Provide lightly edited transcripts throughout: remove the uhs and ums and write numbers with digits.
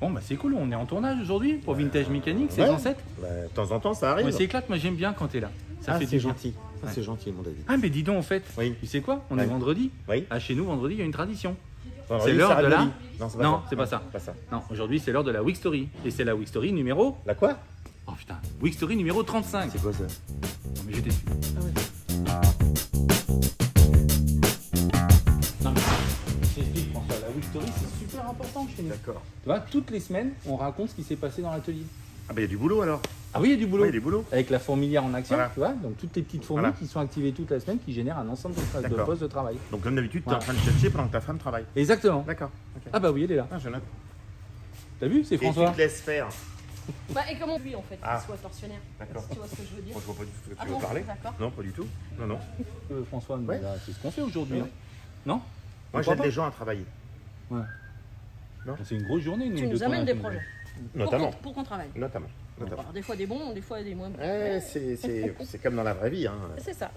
Bon bah c'est cool, on est en tournage aujourd'hui pour Vintage Mécanique, saison 7. Bah, de temps en temps ça arrive. On s'éclate, moi j'aime bien quand t'es là. Ça fait c'est du bien. gentil. Ouais. C'est gentil mon David. Ah mais dis donc en fait, Oui. tu sais quoi? On est vendredi. Oui. Ah, chez nous vendredi il y a une tradition. Vendredi, C'est l'heure de la... Ravioli. Non, c'est pas ça. pas ça. Non, aujourd'hui c'est l'heure de la Week Story. Et c'est la Week Story numéro... La quoi? Oh putain, Week Story numéro 35. C'est quoi ça? Non mais j'étais dessus. Non mais je t'explique François, la Week Story c'est super important chez nous. D'accord. Tu vois, toutes les semaines on raconte ce qui s'est passé dans l'atelier. Ah bah il y a du boulot alors. Ah oui, il y a du boulot. Oui, il y a du boulot. Avec la fourmilière en action, Voilà. tu vois, donc toutes les petites fourmis Voilà. qui sont activées toute la semaine qui génèrent un ensemble de postes de travail. Donc comme d'habitude, tu es Voilà. en train de chercher pendant que ta femme travaille. Exactement. D'accord. Ok. Ah bah oui, elle est là. Ah, je note. T'as vu, c'est Et tu François. te laisses faire. Bah, et comment lui en fait, Ah. qu'il soit tortionnaire. D'accord. Tu vois ce que je veux dire? Moi, je vois pas du tout ce que Ah tu bon, veux parler. d'accord. Non, pas du tout. Non, non. François, Ouais. bah, c'est ce qu'on fait aujourd'hui. Ouais. hein. Non Moi, Pourquoi j'aide pas les gens à travailler. Ouais. Non. C'est une grosse journée. Tu nous amènes des projets. Notamment. Pour qu'on travaille. Notamment. Alors, des fois des bons, des fois des moins bons. Ouais, c'est comme dans la vraie vie. Hein. C'est ça.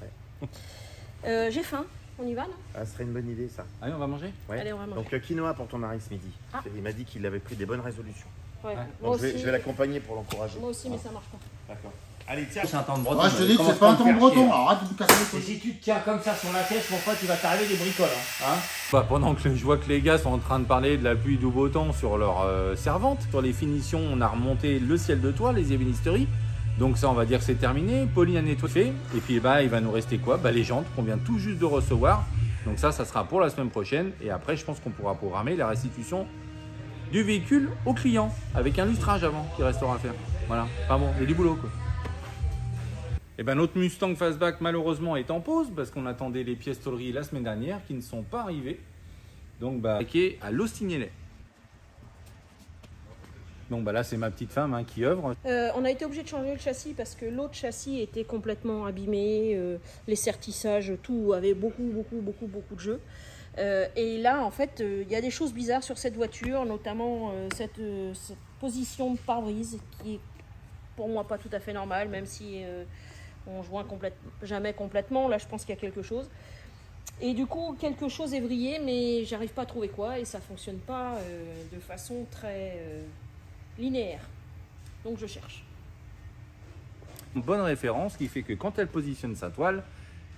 J'ai faim. On y va là? Ah, ce serait une bonne idée ça. Allez, on va manger. Ouais. Allez, on va manger. Donc le quinoa pour ton mari ce midi. Ah. Il m'a dit qu'il avait pris des bonnes résolutions. Ouais. Ouais. Moi Donc je aussi. vais l'accompagner pour l'encourager. Moi aussi, mais ça marche pas. D'accord. Allez, tiens. C'est un temps de breton. Ouais, je te dis que c'est pas un temps breton, alors arrête de me casser les Et couilles. si tu te tiens comme ça sur la tête, mon pote, il va t'arriver des bricoles. Hein. Bah, pendant que je vois que les gars sont en train de parler de la pluie du beau temps sur leur servante, sur les finitions, on a remonté le ciel de toit, les ébénisteries. Donc ça, on va dire que c'est terminé. Pauline a nettoyé. Et puis bah, il va nous rester quoi? Bah, les jantes qu'on vient tout juste de recevoir. Donc ça sera pour la semaine prochaine. Et après, je pense qu'on pourra programmer la restitution du véhicule au client avec un lustrage avant qui restera à faire. Voilà. Enfin bon, il y a du boulot quoi. Et ben notre Mustang Fastback malheureusement est en pause parce qu'on attendait les pièces tôleries la semaine dernière qui ne sont pas arrivées. Donc bah qui est à Lostignellet. Donc bah là c'est ma petite femme hein, qui œuvre. On a été obligé de changer le châssis parce que l'autre châssis était complètement abîmé, les sertissages, tout avait beaucoup de jeux. Et là en fait il y a des choses bizarres sur cette voiture, notamment cette position de pare-brise qui est pour moi pas tout à fait normale, même si on joint jamais complètement. Là je pense qu'il y a quelque chose. Et du coup quelque chose est vrillé mais j'arrive pas à trouver quoi et ça fonctionne pas de façon très linéaire. Donc je cherche. Une bonne référence qui fait que quand elle positionne sa toile,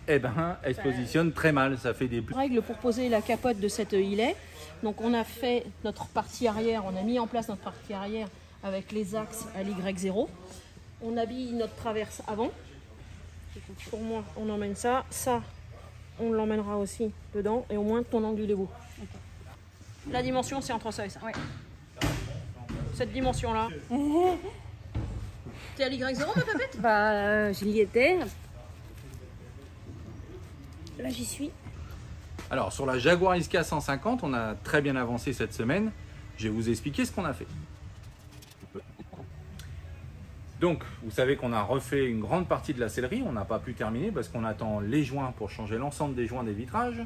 eh ben elle se positionne très mal. Ça fait des plis. Règle pour poser la capote de cette Hillet. Donc on a fait notre partie arrière, on a mis en place notre partie arrière avec les axes à l'Y0. On habille notre traverse avant. Écoute, pour moi, on emmène ça. Ça, on l'emmènera aussi dedans et au moins ton angle est beau. Okay. La dimension, c'est entre ça et ça. Ouais. Cette dimension-là. T'es à l'Y0, ma papette? Bah, j'y étais. Là, j'y suis. Alors sur la Jaguar XK 150, on a très bien avancé cette semaine. Je vais vous expliquer ce qu'on a fait. Donc, vous savez qu'on a refait une grande partie de la sellerie. On n'a pas pu terminer parce qu'on attend les joints pour changer l'ensemble des joints des vitrages.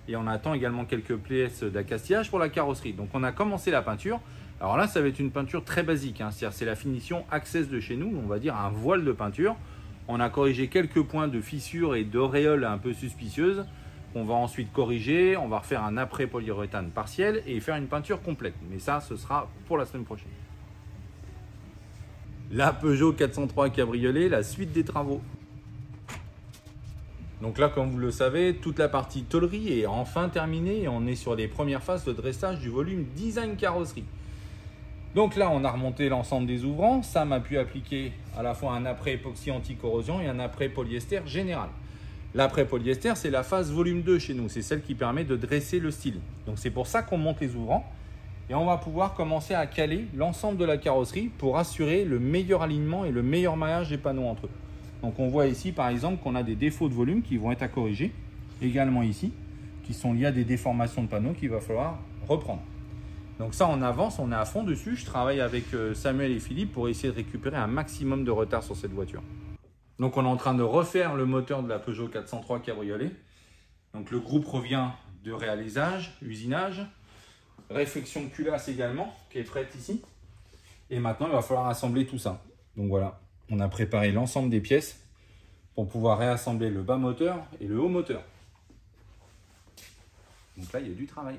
Et on attend également quelques pièces d'accastillage pour la carrosserie. Donc, on a commencé la peinture. Alors là, ça va être une peinture très basique. Hein. C'est-à-dire, c'est la finition Access de chez nous. On va dire un voile de peinture. On a corrigé quelques points de fissures et d'auréoles un peu suspicieuses. On va ensuite corriger. On va refaire un après polyuréthane partiel et faire une peinture complète. Mais ça, ce sera pour la semaine prochaine. La Peugeot 403 Cabriolet, la suite des travaux. Donc là, comme vous le savez, toute la partie tôlerie est enfin terminée et on est sur les premières phases de dressage du volume design carrosserie. Donc là, on a remonté l'ensemble des ouvrants. Sam a pu appliquer à la fois un après époxy anti-corrosion et un après polyester général. L'après polyester, c'est la phase volume 2 chez nous. C'est celle qui permet de dresser le style. Donc c'est pour ça qu'on monte les ouvrants. Et on va pouvoir commencer à caler l'ensemble de la carrosserie pour assurer le meilleur alignement et le meilleur maillage des panneaux entre eux. Donc on voit ici par exemple qu'on a des défauts de volume qui vont être à corriger. Également ici, qui sont liés à des déformations de panneaux qu'il va falloir reprendre. Donc ça on avance, on est à fond dessus. Je travaille avec Samuel et Philippe pour essayer de récupérer un maximum de retard sur cette voiture. Donc on est en train de refaire le moteur de la Peugeot 403 Cabriolet. Donc le groupe revient de réalisage, usinage. Réflexion de culasse également, qui est prête ici. Et maintenant, il va falloir assembler tout ça. Donc voilà, on a préparé l'ensemble des pièces pour pouvoir réassembler le bas moteur et le haut moteur. Donc là, il y a du travail.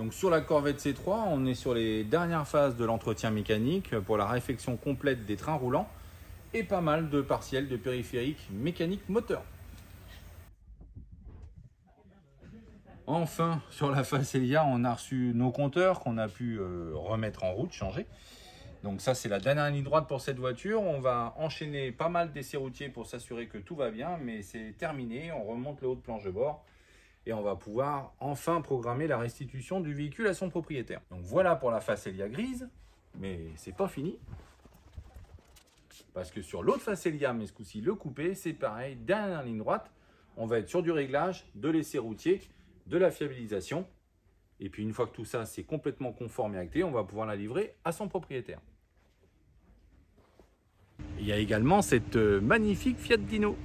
Donc sur la Corvette C3, on est sur les dernières phases de l'entretien mécanique pour la réfection complète des trains roulants et pas mal de partiels de périphériques mécaniques moteurs. Enfin, sur la Facelia, on a reçu nos compteurs qu'on a pu remettre en route, changer. Donc ça, c'est la dernière ligne droite pour cette voiture. On va enchaîner pas mal d'essais routiers pour s'assurer que tout va bien, mais c'est terminé. On remonte le haut de planche de bord et on va pouvoir enfin programmer la restitution du véhicule à son propriétaire. Donc voilà pour la Facelia grise, mais c'est pas fini. Parce que sur l'autre Facelia, mais ce coup-ci le coupé, c'est pareil, dernière ligne droite. On va être sur du réglage, de l'essai routier, de la fiabilisation. Et puis une fois que tout ça c'est complètement conforme et acté, on va pouvoir la livrer à son propriétaire. Il y a également cette magnifique Fiat Dino.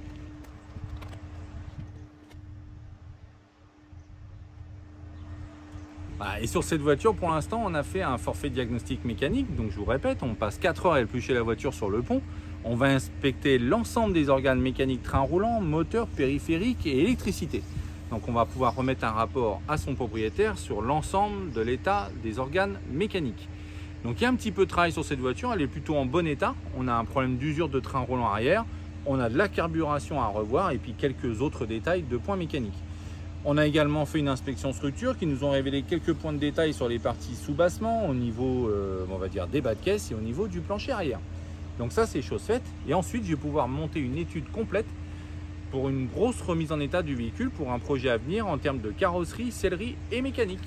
Et sur cette voiture, pour l'instant, on a fait un forfait diagnostic mécanique. Donc je vous répète, on passe 4 heures à éplucher la voiture sur le pont. On va inspecter l'ensemble des organes mécaniques train roulant, moteur, périphérique et électricité. Donc on va pouvoir remettre un rapport à son propriétaire sur l'ensemble de l'état des organes mécaniques. Donc il y a un petit peu de travail sur cette voiture, elle est plutôt en bon état. On a un problème d'usure de train roulant arrière, on a de la carburation à revoir et puis quelques autres détails de points mécaniques. On a également fait une inspection structure qui nous ont révélé quelques points de détail sur les parties sous-bassement, au niveau on va dire des bas de caisse et au niveau du plancher arrière. Donc ça c'est chose faite et ensuite je vais pouvoir monter une étude complète pour une grosse remise en état du véhicule pour un projet à venir en termes de carrosserie, sellerie et mécanique.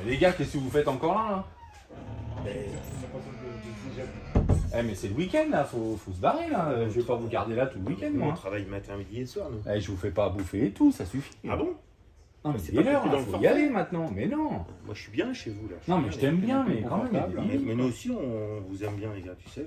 Les gars, qu'est-ce que vous faites encore là, mais c'est le week-end là, faut se barrer là. Je vais pas vous garder là tout le week-end moi. On travaille matin, midi et soir nous. Je vous fais pas bouffer et tout, ça suffit. Ah bon? Non mais c'est l'heure, il faut y aller maintenant. Mais non. Moi je suis bien chez vous là. Non mais je t'aime bien, mais quand même. Mais nous aussi on vous aime bien les gars, tu sais.